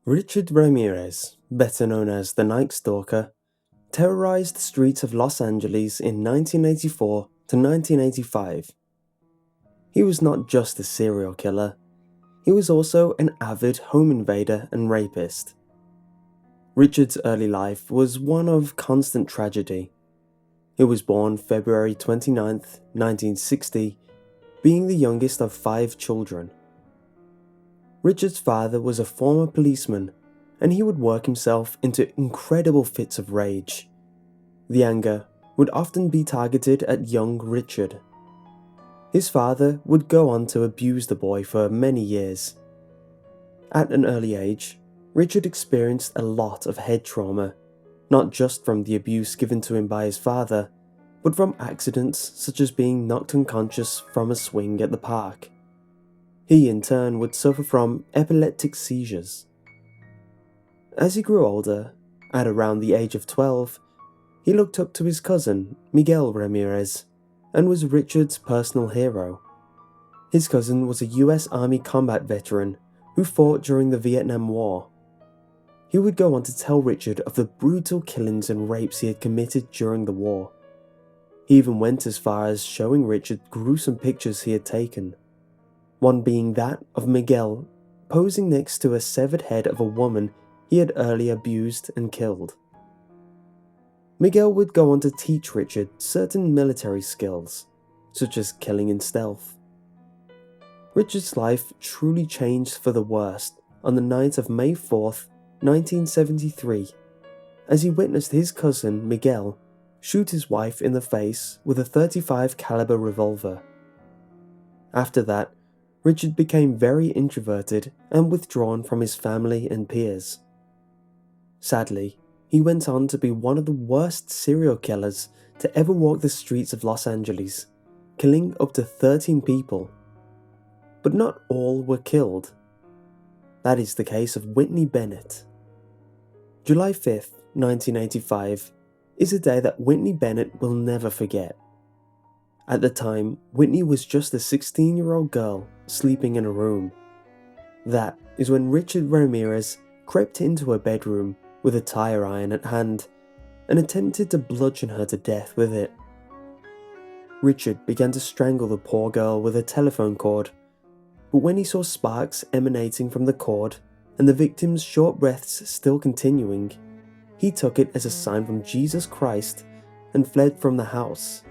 Richard Ramirez, better known as the Night Stalker, terrorized the streets of Los Angeles in 1984 to 1985. He was not just a serial killer, he was also an avid home invader and rapist. Richard's early life was one of constant tragedy. He was born February 29, 1960, being the youngest of 5 children. Richard's father was a former policeman, and he would work himself into incredible fits of rage. The anger would often be targeted at young Richard. His father would go on to abuse the boy for many years. At an early age, Richard experienced a lot of head trauma, not just from the abuse given to him by his father, but from accidents such as being knocked unconscious from a swing at the park. He in turn would suffer from epileptic seizures. As he grew older, at around the age of 12, he looked up to his cousin, Miguel Ramirez, and was Richard's personal hero. His cousin was a US Army combat veteran who fought during the Vietnam War. He would go on to tell Richard of the brutal killings and rapes he had committed during the war. He even went as far as showing Richard gruesome pictures he had taken, one being that of Miguel posing next to a severed head of a woman he had earlier abused and killed. Miguel would go on to teach Richard certain military skills, such as killing in stealth. Richard's life truly changed for the worst on the night of May 4th, 1973, as he witnessed his cousin Miguel shoot his wife in the face with a .35 caliber revolver. After that, Richard became very introverted and withdrawn from his family and peers. Sadly, he went on to be one of the worst serial killers to ever walk the streets of Los Angeles, killing up to 13 people. But not all were killed. That is the case of Whitney Bennett. July 5th, 1985, is a day that Whitney Bennett will never forget. At the time, Whitney was just a 16-year-old girl sleeping in a room. That is when Richard Ramirez crept into her bedroom with a tire iron at hand and attempted to bludgeon her to death with it. Richard began to strangle the poor girl with a telephone cord, but when he saw sparks emanating from the cord and the victim's short breaths still continuing, he took it as a sign from Jesus Christ and fled from the house.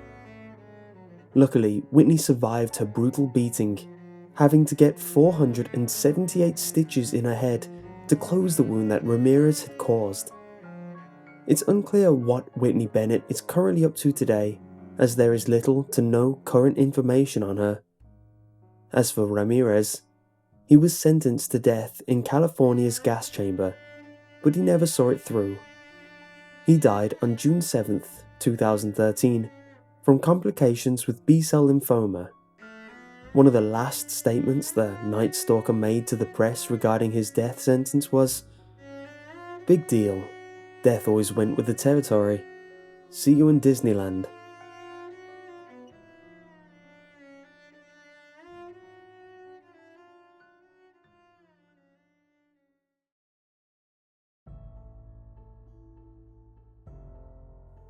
Luckily, Whitney survived her brutal beating, having to get 478 stitches in her head to close the wound that Ramirez had caused. It's unclear what Whitney Bennett is currently up to today, as there is little to no current information on her. As for Ramirez, he was sentenced to death in California's gas chamber, but he never saw it through. He died on June 7th, 2013, from complications with B-cell lymphoma. One of the last statements the Night Stalker made to the press regarding his death sentence was, "Big deal. Death always went with the territory. See you in Disneyland."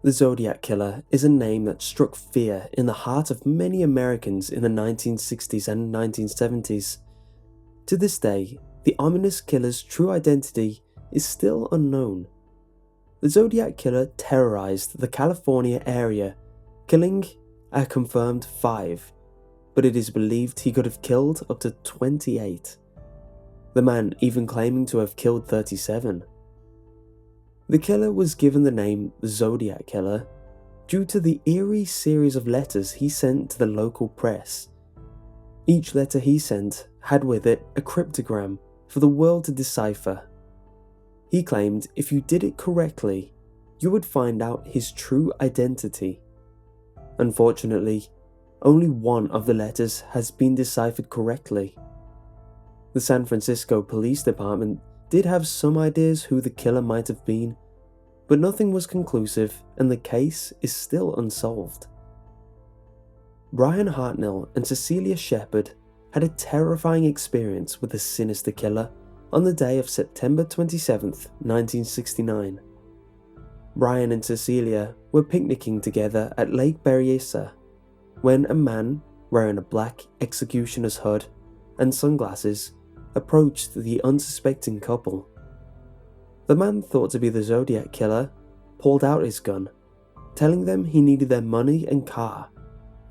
The Zodiac Killer is a name that struck fear in the heart of many Americans in the 1960s and 1970s. To this day, the ominous killer's true identity is still unknown. The Zodiac Killer terrorized the California area, killing a confirmed 5, but it is believed he could have killed up to 28. The man even claiming to have killed 37. The killer was given the name Zodiac Killer due to the eerie series of letters he sent to the local press. Each letter he sent had with it a cryptogram for the world to decipher. He claimed if you did it correctly, you would find out his true identity. Unfortunately, only one of the letters has been deciphered correctly. The San Francisco Police Department did have some ideas who the killer might have been, but nothing was conclusive and the case is still unsolved. Brian Hartnell and Cecilia Shepard had a terrifying experience with the sinister killer on the day of September 27th, 1969. Brian and Cecilia were picnicking together at Lake Berryessa when a man wearing a black executioner's hood and sunglasses approached the unsuspecting couple. The man, thought to be the Zodiac Killer, pulled out his gun, telling them he needed their money and car,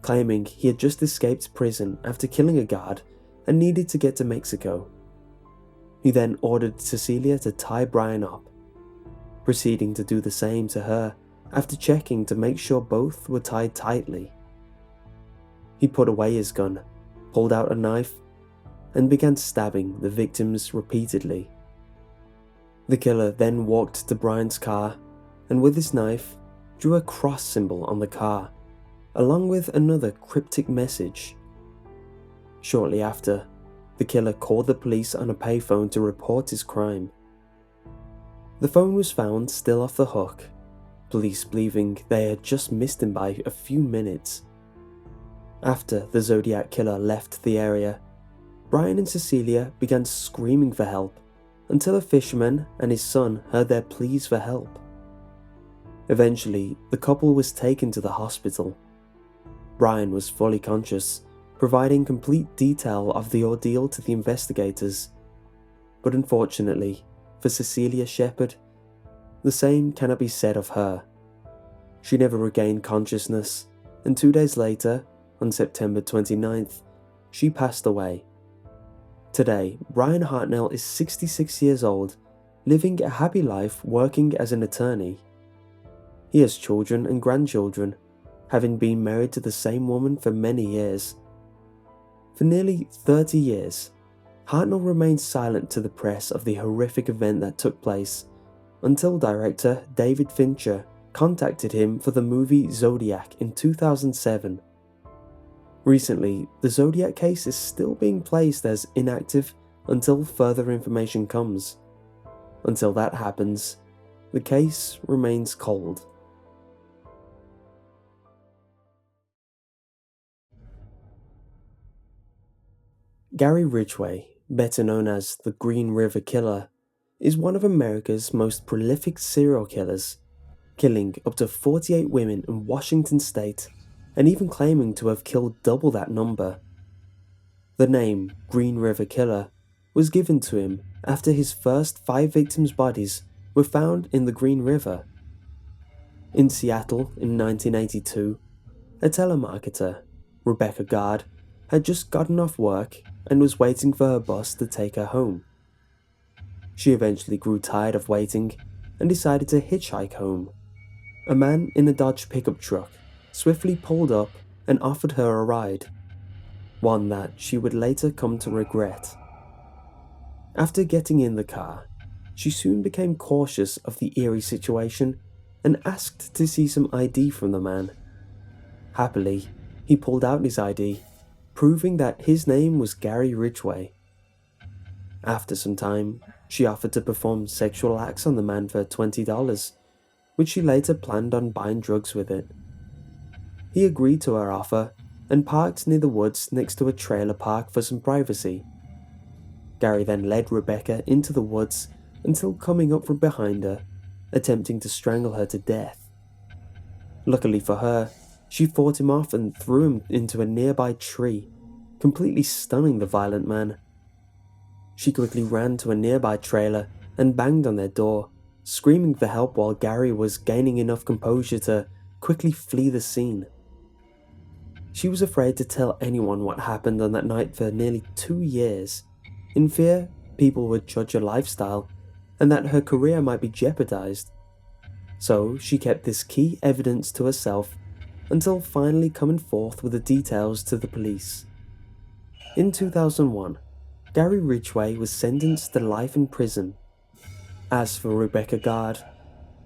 claiming he had just escaped prison after killing a guard and needed to get to Mexico. He then ordered Cecilia to tie Brian up, proceeding to do the same to her after checking to make sure both were tied tightly. He put away his gun, pulled out a knife, and began stabbing the victims repeatedly. The killer then walked to Brian's car and with his knife drew a cross symbol on the car, along with another cryptic message. Shortly after, the killer called the police on a payphone to report his crime. The phone was found still off the hook, police believing they had just missed him by a few minutes. After the Zodiac Killer left the area, Brian and Cecilia began screaming for help until a fisherman and his son heard their pleas for help. Eventually, the couple was taken to the hospital. Brian was fully conscious, providing complete detail of the ordeal to the investigators. But unfortunately, for Cecilia Shepard, the same cannot be said of her. She never regained consciousness, and 2 days later, on September 29th, she passed away. Today, Brian Hartnell is 66 years old, living a happy life working as an attorney. He has children and grandchildren, having been married to the same woman for many years. For nearly 30 years, Hartnell remained silent to the press of the horrific event that took place, until director David Fincher contacted him for the movie Zodiac in 2007. Recently, the Zodiac case is still being placed as inactive until further information comes. Until that happens, the case remains cold. Gary Ridgway, better known as the Green River Killer, is one of America's most prolific serial killers, killing up to 48 women in Washington state and even claiming to have killed double that number. The name Green River Killer was given to him after his first 5 victims' bodies were found in the Green River. In Seattle in 1982, a telemarketer, Rebecca Gard, had just gotten off work and was waiting for her bus to take her home. She eventually grew tired of waiting and decided to hitchhike home. A man in a Dodge pickup truck swiftly pulled up and offered her a ride, one that she would later come to regret. After getting in the car, she soon became cautious of the eerie situation and asked to see some ID from the man. Happily, he pulled out his ID, proving that his name was Gary Ridgway. After some time, she offered to perform sexual acts on the man for $20, which she later planned on buying drugs with it. He agreed to her offer and parked near the woods next to a trailer park for some privacy. Gary then led Rebecca into the woods until coming up from behind her, attempting to strangle her to death. Luckily for her, she fought him off and threw him into a nearby tree, completely stunning the violent man. She quickly ran to a nearby trailer and banged on their door, screaming for help while Gary was gaining enough composure to quickly flee the scene. She was afraid to tell anyone what happened on that night for nearly 2 years, in fear people would judge her lifestyle and that her career might be jeopardized. So she kept this key evidence to herself until finally coming forth with the details to the police. In 2001, Gary Ridgway was sentenced to life in prison. As for Rebecca Gard,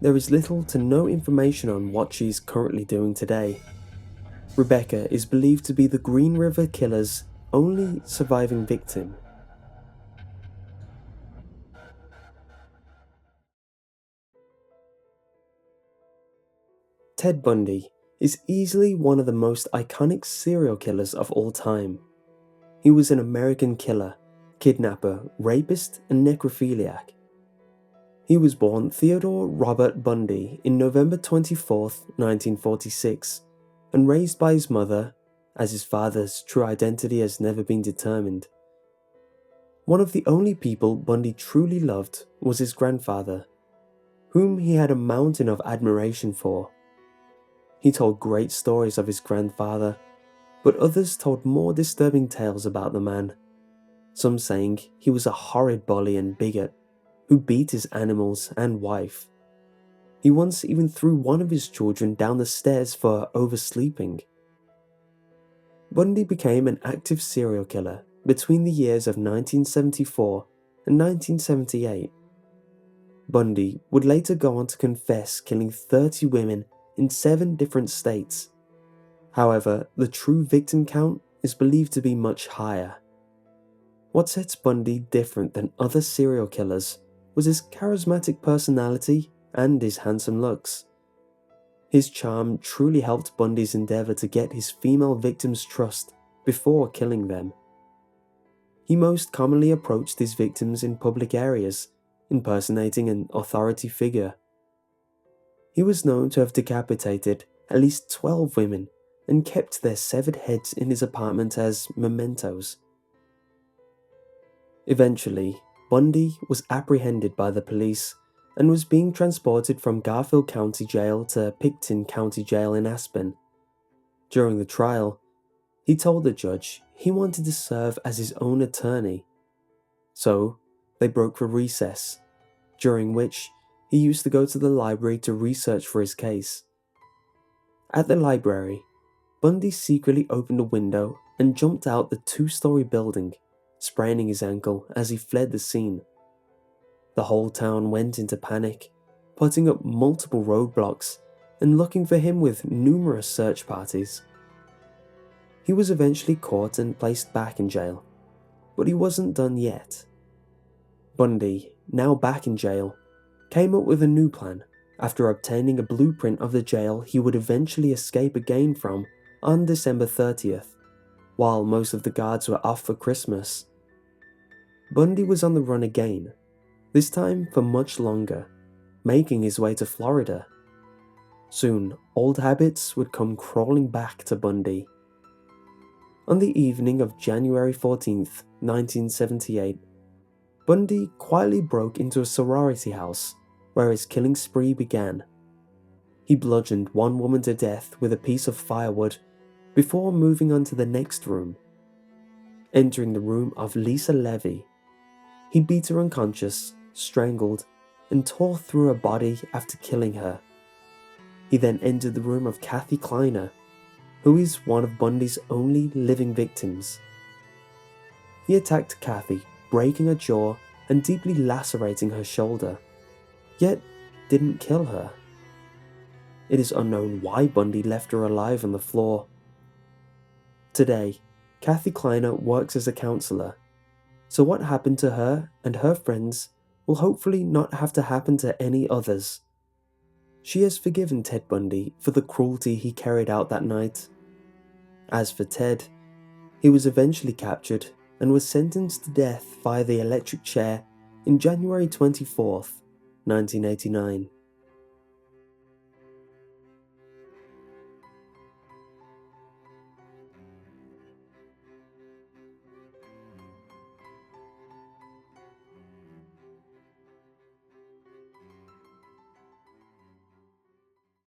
there is little to no information on what she is currently doing today. Rebecca is believed to be the Green River Killer's only surviving victim. Ted Bundy is easily one of the most iconic serial killers of all time. He was an American killer, kidnapper, rapist, and necrophiliac. He was born Theodore Robert Bundy in November 24, 1946, and raised by his mother, as his father's true identity has never been determined. One of the only people Bundy truly loved was his grandfather, whom he had a mountain of admiration for. He told great stories of his grandfather, but others told more disturbing tales about the man, some saying he was a horrid bully and bigot who beat his animals and wife. He once even threw one of his children down the stairs for oversleeping. Bundy became an active serial killer between the years of 1974 and 1978. Bundy would later go on to confess killing 30 women in 7 different states. However, the true victim count is believed to be much higher. What sets Bundy different than other serial killers was his charismatic personality and his handsome looks. His charm truly helped Bundy's endeavor to get his female victims' trust before killing them. He most commonly approached his victims in public areas, impersonating an authority figure. He was known to have decapitated at least 12 women and kept their severed heads in his apartment as mementos. Eventually, Bundy was apprehended by the police and was being transported from Garfield County Jail to Picton County Jail in Aspen. During the trial, he told the judge he wanted to serve as his own attorney. So, they broke for recess, during which he used to go to the library to research for his case. At the library, Bundy secretly opened a window and jumped out the 2-story building, spraining his ankle as he fled the scene. The whole town went into panic, putting up multiple roadblocks and looking for him with numerous search parties. He was eventually caught and placed back in jail, but he wasn't done yet. Bundy, now back in jail, came up with a new plan after obtaining a blueprint of the jail he would eventually escape again from on December 30th, while most of the guards were off for Christmas. Bundy was on the run again, this time for much longer, making his way to Florida. Soon, old habits would come crawling back to Bundy. On the evening of January 14th, 1978, Bundy quietly broke into a sorority house where his killing spree began. He bludgeoned one woman to death with a piece of firewood before moving on to the next room. Entering the room of Lisa Levy, he beat her unconscious, strangled, and tore through her body after killing her. He then entered the room of Kathy Kleiner, who is one of Bundy's only living victims. He attacked Kathy, breaking her jaw and deeply lacerating her shoulder, yet didn't kill her. It is unknown why Bundy left her alive on the floor. Today, Kathy Kleiner works as a counselor, so what happened to her and her friends will hopefully not have to happen to any others. She has forgiven Ted Bundy for the cruelty he carried out that night. As for Ted, he was eventually captured and was sentenced to death via the electric chair in January 24th, 1989.